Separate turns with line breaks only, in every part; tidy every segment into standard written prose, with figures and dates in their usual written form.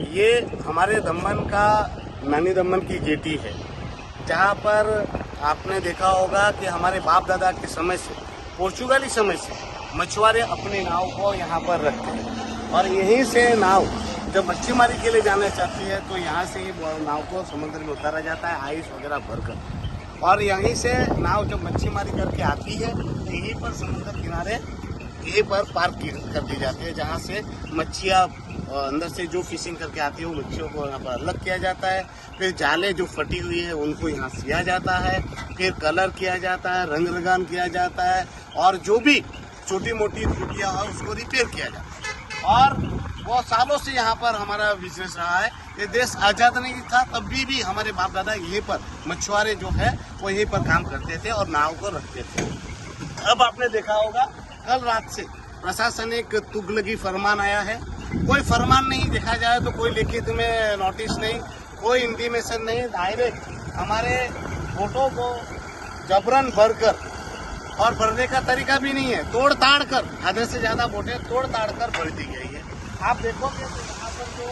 ये हमारे दमन का नानी दमन की जेटी है, जहाँ पर आपने देखा होगा कि हमारे बाप दादा के समय से, पोर्चुगाली समय से मछुआरे अपनी नाव को यहाँ पर रखते हैं और यहीं से नाव जब मच्छीमारी के लिए जाना चाहती है तो यहाँ से ही नाव को समुद्र में उतारा जाता है आइस वगैरह भरकर, और यहीं से नाव जब मच्छीमारी करके आती है तो यहीं पर समुद्र किनारे यहीं पर पार्क कर दी जाती है, जहाँ से मच्छियाँ अंदर से जो फिशिंग करके आती है वो मच्छियों को यहाँ पर अलग किया जाता है। फिर जाले जो फटी हुई है उनको यहाँ सिया जाता है, फिर कलर किया जाता है, रंग लगान किया जाता है, और जो भी छोटी मोटी त्रुटियाँ है उसको रिपेयर किया जाता है। और वो सालों से यहाँ पर हमारा बिजनेस रहा है। ये देश आज़ाद नहीं था तब भी हमारे बाप दादा यहीं पर मछुआरे जो है वो यहीं पर काम करते थे और नाव को रखते थे। अब आपने देखा होगा कल रात से प्रशासन एक तुगलकी फरमान आया है। कोई फरमान नहीं देखा जाए तो कोई लिखित में नोटिस नहीं, कोई इंटीमेशन नहीं, डायरेक्ट हमारे वोटों को जबरन भरकर, और भरने का तरीका भी नहीं है, तोड़ ताड़ कर, आधे से ज्यादा वोटें तोड़ ताड़ कर भर दी गई है। आप देखोगे तो यहाँ पर जो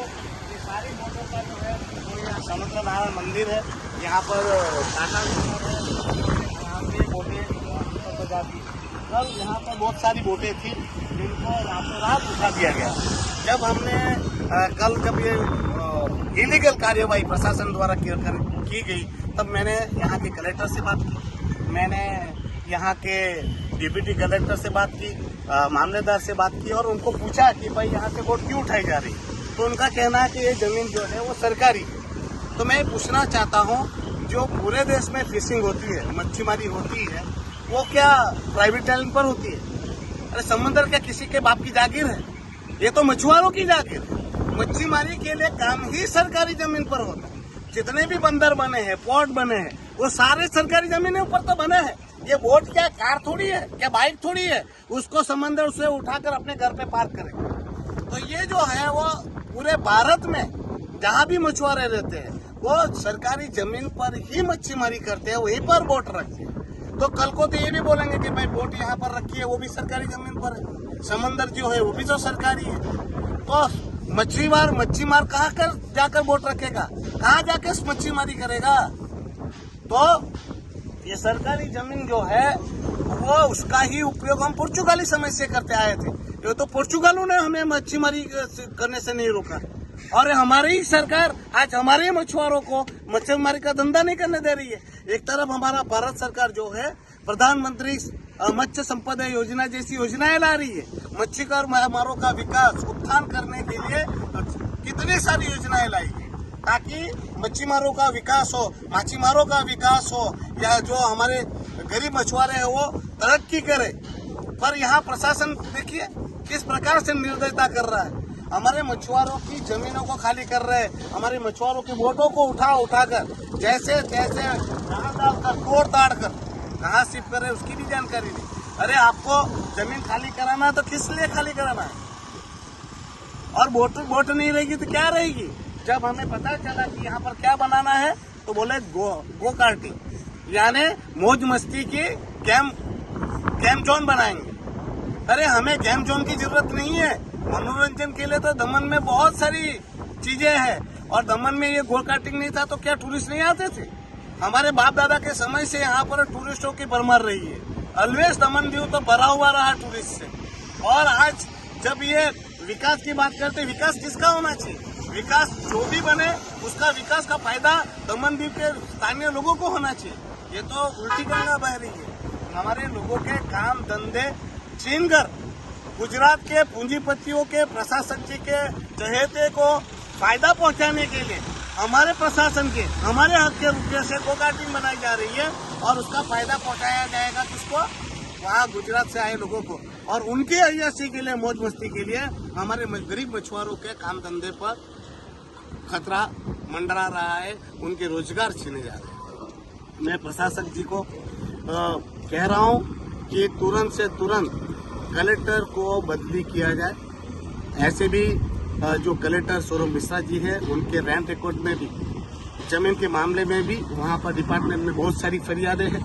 ये सारी वोटों का जो है वो यहाँ समुद्र नारायण मंदिर है, यहाँ पर टाटा है, यहाँ पे वोटें बजा दी। कल यहाँ पर बहुत सारी वोटें थी जिनको रातों रात उठा दिया गया। जब हमने कल जब ये इलीगल कार्यवाही प्रशासन द्वारा की गई तब मैंने यहाँ के कलेक्टर से बात की, मैंने यहाँ के डिप्टी कलेक्टर से बात की, मामलेदार से बात की और उनको पूछा कि भाई यहाँ से वोट क्यों उठाई जा रही। तो उनका कहना है कि ये जमीन जो है वो सरकारी। तो मैं पूछना चाहता हूँ, जो पूरे देश में फिशिंग होती है, मच्छीमारी होती है, वो क्या प्राइवेट लैंड पर होती है? अरे समुद्र क्या किसी के बाप की जागीर है? ये तो मछुआरों की जागीर है। मच्छीमारी के लिए काम ही सरकारी जमीन पर होता है। जितने भी बंदर बने हैं, पोर्ट बने हैं, वो सारे सरकारी जमीनों पर तो बने हैं। ये बोट क्या कार थोड़ी है, क्या बाइक थोड़ी है, उसको समंदर से उठाकर अपने घर पे पार्क करेंगे। तो ये जो है वो पूरे भारत में जहाँ भी मछुआरे रहते हैं वो सरकारी जमीन पर ही मच्छीमारी करते हैं, वहीं पर बोट रखते हैं। तो कल को तो ये भी बोलेंगे कि भाई बोट यहाँ पर रखी है, वो भी सरकारी जमीन पर है, समंदर जो है वो भी तो सरकारी है। तो मच्छीमार कहाँ कर जाकर बोट रखेगा, कहाँ जाकर मच्छीमारी करेगा? तो ये सरकारी जमीन जो है वो उसका ही उपयोग हम पुर्तगाली समय से करते आए थे। ये तो पुर्तगालों ने हमें मच्छीमारी करने से नहीं रोका, और हमारी ही सरकार आज हमारे ही मछुआरों को मच्छीमारी का धंधा नहीं करने दे रही है। एक तरफ हमारा भारत सरकार जो है प्रधानमंत्री मत्स्य संपदा योजना जैसी योजनाएं ला रही है, मच्छीमारों का विकास उत्थान करने के लिए कितनी सारी योजनाएं लाई है ताकि मच्छीमारों का विकास हो, मच्छीमारों का विकास हो, या जो हमारे गरीब मछुआरे हैं वो तरक्की करे। पर यहाँ प्रशासन देखिए किस प्रकार से निर्दयता कर रहा है। हमारे मछुआरों की जमीनों को खाली कर रहे हैं, हमारे मछुआरों की वोटों को उठाकर जैसे तैसे डालकर तोड़ ताड़ कर कहाँ शिफ्ट कर रहे उसकी भी जानकारी नहीं। अरे आपको जमीन खाली कराना तो किस लिए खाली कराना है? और वोट नहीं रहेगी तो क्या रहेगी? जब हमें पता चला कि यहाँ पर क्या बनाना है तो बोले गो कार्टिंग, यानी मौज मस्ती की गेम जोन बनाएंगे। अरे हमें गेम जोन की जरूरत नहीं है, मनोरंजन के लिए तो दमन में बहुत सारी चीजें हैं, और दमन में ये गो कार्टिंग नहीं था तो क्या टूरिस्ट नहीं आते थे? हमारे बाप दादा के समय से यहाँ पर टूरिस्टों की भरमार रही है। ऑलवेज दमन व्यू तो भरा हुआ रहा टूरिस्ट से। और आज जब ये विकास की बात करते, विकास किसका होना चाहिए? विकास जो भी बने उसका विकास का फायदा दमन द्वीप के स्थानीय लोगों को होना चाहिए। ये तो उल्टी गंगा बह रही है। हमारे लोगों के काम धंधे छीनकर गुजरात के पूंजीपतियों के, प्रशासन जी के चहेते को फायदा पहुंचाने के लिए हमारे प्रशासन के, हमारे हक के रुपये से गो कार्टिंग बनाई जा रही है, और उसका फायदा पहुंचाया जाएगा किसको? वहाँ गुजरात से आए लोगों को, और उनके अय्यासी के लिए, मौज मस्ती के लिए हमारे गरीब मछुआरों के काम धंधे पर खतरा मंडरा रहा है, उनके रोजगार छीने जा रहे हैं। मैं प्रशासक जी को कह रहा हूँ कि तुरंत से तुरंत कलेक्टर को बदली किया जाए। ऐसे भी जो कलेक्टर सौरभ मिश्रा जी हैं उनके रैंक रिकॉर्ड में भी, जमीन के मामले में भी वहाँ पर डिपार्टमेंट में बहुत सारी फरियादें हैं।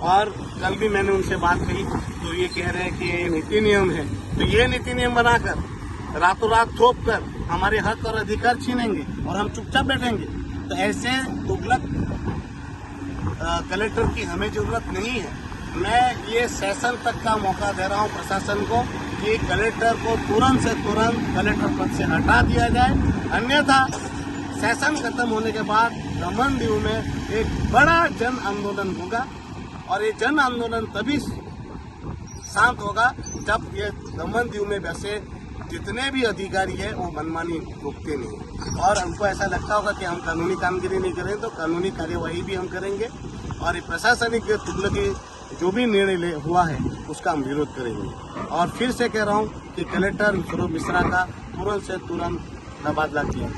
और कल भी मैंने उनसे बात कही तो ये कह रहे हैं कि ये नीति नियम है, तो ये नीति नियम बनाकर रातों रात थोप कर हमारे हक और अधिकार छीनेंगे और हम चुपचाप बैठेंगे, तो ऐसे तुगलक कलेक्टर की हमें जरूरत नहीं है। मैं ये सेशन तक का मौका दे रहा हूँ प्रशासन को कि कलेक्टर को तुरंत से तुरंत कलेक्टर पद से हटा दिया जाए, अन्यथा सेशन खत्म होने के बाद दमन दीव में एक बड़ा जन आंदोलन होगा और ये जन आंदोलन तभी शांत होगा जब ये दमन दीव में वैसे जितने भी अधिकारी है वो मनमानी रोकते नहीं और हमको ऐसा लगता होगा कि हम कानूनी कामगिरी नहीं करें तो कानूनी कार्यवाही भी हम करेंगे और ये प्रशासनिक तुगलकी जो भी निर्णय हुआ है उसका हम विरोध करेंगे। और फिर से कह रहा हूँ कि कलेक्टर स्वरूप मिश्रा का तुरंत से तुरंत तबादला किया।